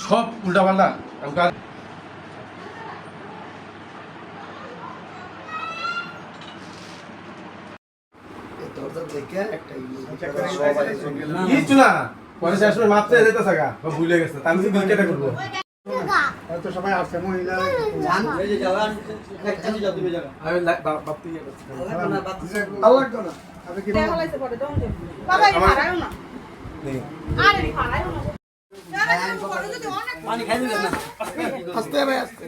সব উল্টা পাল্টা ভুলে গেছে করবো সবাই আছে মহিলা আস্তে ভাই আস্তে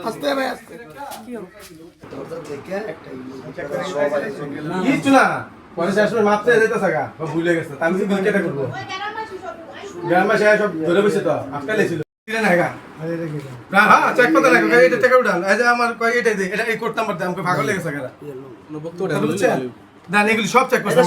আস্তে ভাই আস্তে ভুলে গেছে আমি কেটে করবো গ্রামে সে সব ধরে বসে তো আজকাল ছিল আমার করতাম আমাকে ভাগল লেগেছে এগুলি সব চেক করতাম